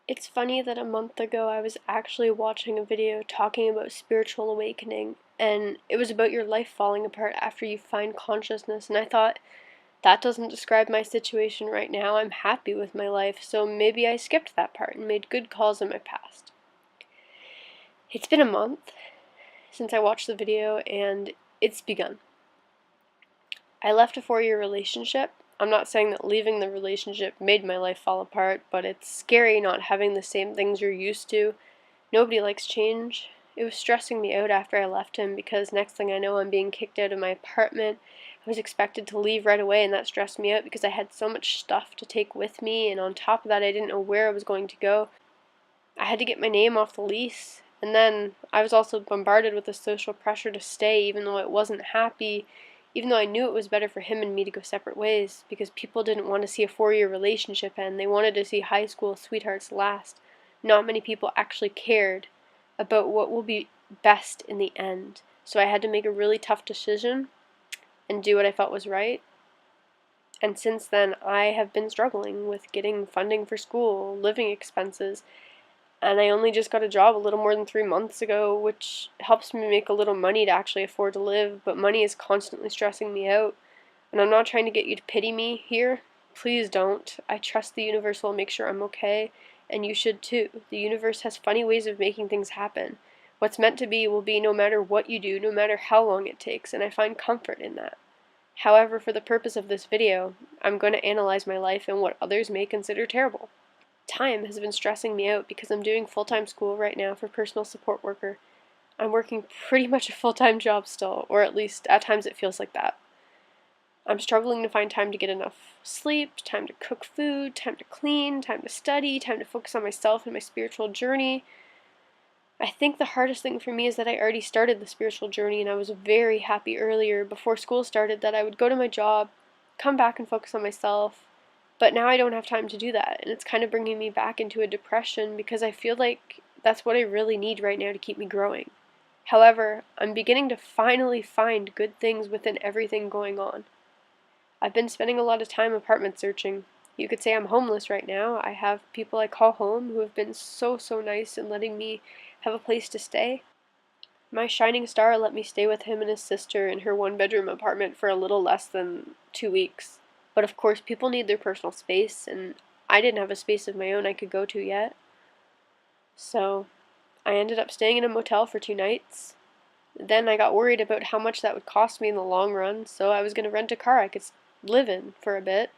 It's funny that a month ago I was actually watching a video talking about spiritual awakening, and it was about your life falling apart after you find consciousness, and I thought, that doesn't describe my situation right now. I'm happy with my life, so maybe I skipped that part and made good calls in my past. It's been a month since I watched the video, and it's begun. I left a 4-year relationship. I'm not saying that leaving the relationship made my life fall apart, but it's scary not having the same things you're used to. Nobody likes change. It was stressing me out after I left him because next thing I know I'm being kicked out of my apartment. I was expected to leave right away, and that stressed me out because I had so much stuff to take with me, and on top of that I didn't know where I was going to go. I had to get my name off the lease, and then I was also bombarded with the social pressure to stay even though I wasn't happy, even though I knew it was better for him and me to go separate ways, because people didn't want to see a 4-year relationship end. They wanted to see high school sweethearts last. Not many people actually cared about what will be best in the end. So I had to make a really tough decision and do what I felt was right. And since then, I have been struggling with getting funding for school, living expenses, and I only just got a job a little more than 3 months ago, which helps me make a little money to actually afford to live, but money is constantly stressing me out. And I'm not trying to get you to pity me here. Please don't. I trust the universe will make sure I'm okay, and you should too. The universe has funny ways of making things happen. What's meant to be will be no matter what you do, no matter how long it takes, and I find comfort in that. However, for the purpose of this video, I'm going to analyze my life and what others may consider terrible. Time has been stressing me out because I'm doing full-time school right now for personal support worker. I'm working pretty much a full-time job still, or at least at times it feels like that. I'm struggling to find time to get enough sleep, time to cook food, time to clean, time to study, time to focus on myself and my spiritual journey. I think the hardest thing for me is that I already started the spiritual journey, and I was very happy earlier, before school started, that I would go to my job, come back and focus on myself. But now I don't have time to do that, and it's kind of bringing me back into a depression because I feel like that's what I really need right now to keep me growing. However, I'm beginning to finally find good things within everything going on. I've been spending a lot of time apartment searching. You could say I'm homeless right now. I have people I call home who have been so nice in letting me have a place to stay. My shining star let me stay with him and his sister in her 1-bedroom apartment for a little less than 2 weeks. But of course, people need their personal space, and I didn't have a space of my own I could go to yet. So I ended up staying in a motel for 2 nights. Then I got worried about how much that would cost me in the long run, so I was going to rent a car I could live in for a bit.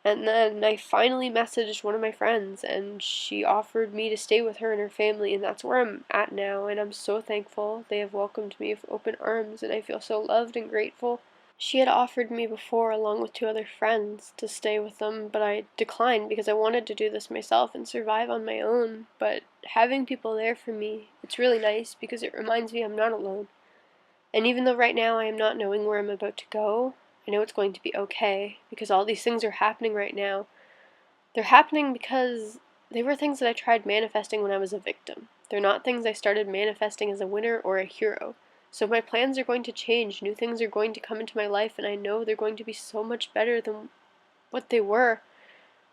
And then I finally messaged one of my friends, and she offered me to stay with her and her family, and that's where I'm at now, and I'm so thankful. They have welcomed me with open arms, and I feel so loved and grateful. She had offered me before, along with 2 other friends, to stay with them, but I declined because I wanted to do this myself and survive on my own. But having people there for me, it's really nice because it reminds me I'm not alone. And even though right now I am not knowing where I'm about to go, I know it's going to be okay, because all these things are happening right now. They're happening because they were things that I tried manifesting when I was a victim. They're not things I started manifesting as a winner or a hero. So my plans are going to change, new things are going to come into my life, and I know they're going to be so much better than what they were.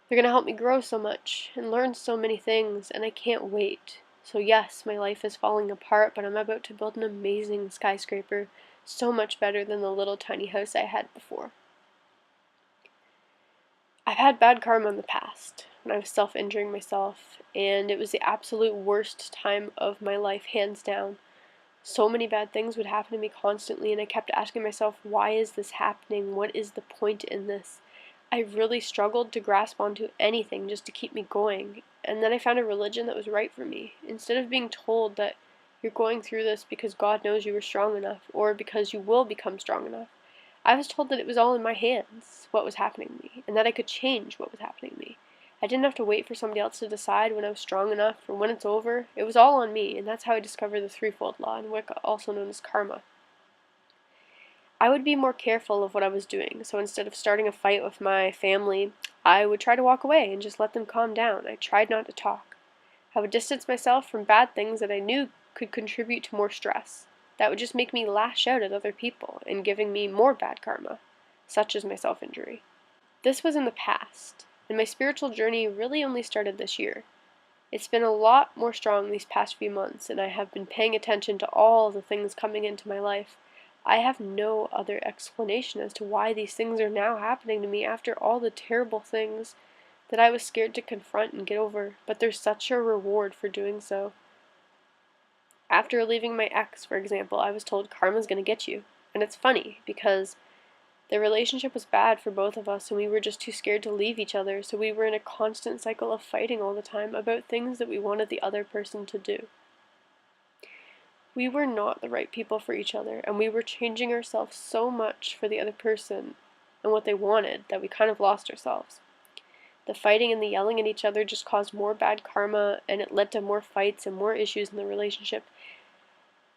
They're going to help me grow so much and learn so many things, and I can't wait. So yes, my life is falling apart, but I'm about to build an amazing skyscraper, so much better than the little tiny house I had before. I've had bad karma in the past, when I was self-injuring myself, and it was the absolute worst time of my life, hands down. So many bad things would happen to me constantly, and I kept asking myself, why is this happening? What is the point in this? I really struggled to grasp onto anything just to keep me going, and then I found a religion that was right for me. Instead of being told that you're going through this because God knows you were strong enough, or because you will become strong enough, I was told that it was all in my hands, what was happening to me, and that I could change what was happening to me. I didn't have to wait for somebody else to decide when I was strong enough or when it's over. It was all on me, and that's how I discovered the threefold law in Wicca, also known as karma. I would be more careful of what I was doing, so instead of starting a fight with my family, I would try to walk away and just let them calm down. I tried not to talk. I would distance myself from bad things that I knew could contribute to more stress. That would just make me lash out at other people and giving me more bad karma, such as my self-injury. This was in the past, and my spiritual journey really only started this year. It's been a lot more strong these past few months, and I have been paying attention to all the things coming into my life. I have no other explanation as to why these things are now happening to me after all the terrible things that I was scared to confront and get over, but there's such a reward for doing so. After leaving my ex, for example, I was told karma's gonna get you. And it's funny, because the relationship was bad for both of us, and we were just too scared to leave each other, so we were in a constant cycle of fighting all the time about things that we wanted the other person to do. We were not the right people for each other, and we were changing ourselves so much for the other person and what they wanted that we kind of lost ourselves. The fighting and the yelling at each other just caused more bad karma, and it led to more fights and more issues in the relationship.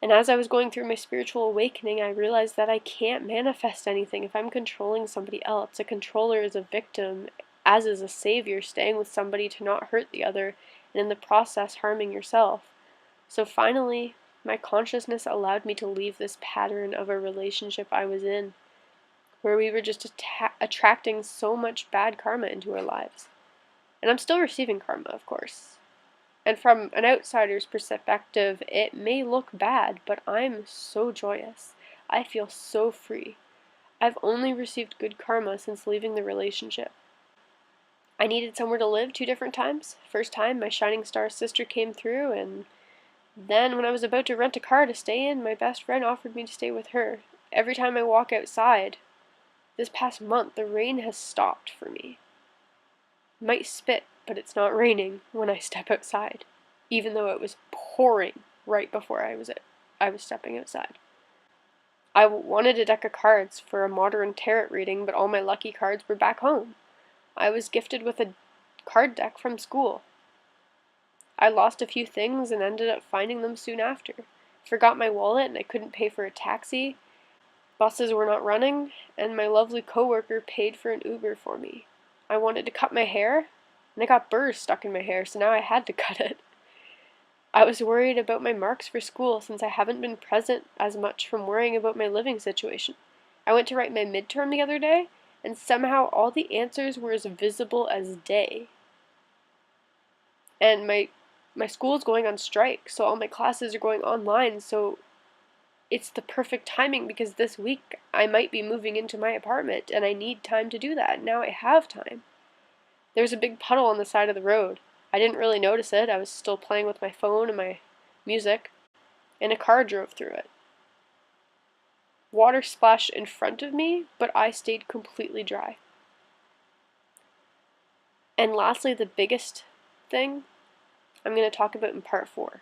And as I was going through my spiritual awakening, I realized that I can't manifest anything if I'm controlling somebody else. A controller is a victim, as is a savior, staying with somebody to not hurt the other, and in the process harming yourself. So finally, my consciousness allowed me to leave this pattern of a relationship I was in, where we were just attracting so much bad karma into our lives. And I'm still receiving karma, of course. And from an outsider's perspective, it may look bad, but I'm so joyous. I feel so free. I've only received good karma since leaving the relationship. I needed somewhere to live 2 different times. First time, my shining star sister came through, and then when I was about to rent a car to stay in, my best friend offered me to stay with her. Every time I walk outside, this past month, the rain has stopped for me. Might spit, but it's not raining when I step outside, even though it was pouring right before I was stepping outside. I wanted a deck of cards for a modern tarot reading, but all my lucky cards were back home. I was gifted with a card deck from school. I lost a few things and ended up finding them soon after. Forgot my wallet and I couldn't pay for a taxi. Buses were not running, and my lovely coworker paid for an Uber for me. I wanted to cut my hair, and I got burrs stuck in my hair, so now I had to cut it. I was worried about my marks for school since I haven't been present as much from worrying about my living situation. I went to write my midterm the other day, and somehow all the answers were as visible as day. And my school's going on strike, so all my classes are going online, so it's the perfect timing because this week I might be moving into my apartment and I need time to do that. Now I have time. There's a big puddle on the side of the road. I didn't really notice it. I was still playing with my phone and my music, and a car drove through it. Water splashed in front of me, but I stayed completely dry. And lastly, the biggest thing I'm going to talk about in part 4.